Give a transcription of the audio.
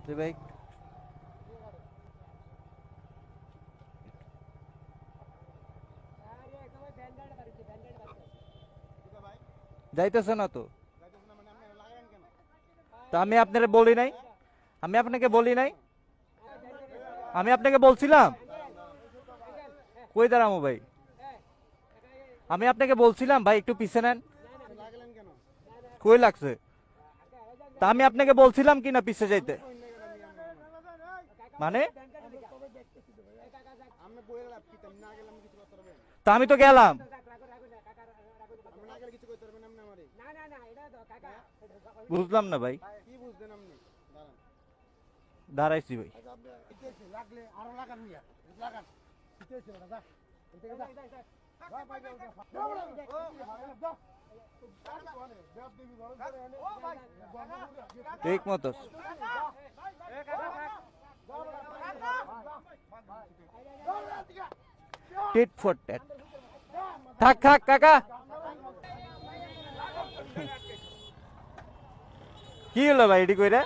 জি ভাই যাইতেছে না তো। তা আমি আপনারে বলি নাই, আমি আপনাকে বলি নাই, আমি আপনাকে বলছিলাম কই দাঁড়ামো ভাই, আমি আপনাকে বলছিলাম ভাই একটু পিছে নেন। কই লাগছে? তা আমি আপনাকে বলছিলাম কি না পিছে যাইতে, মানে তা আমি তো গেলাম। বুঝলাম না ভাই, দাঁড়াইছি ভাই। ঠিক মতো টিট ফর ট্যাট। থাক থাক কাকা, কি হলো ভাই এটি কইরা?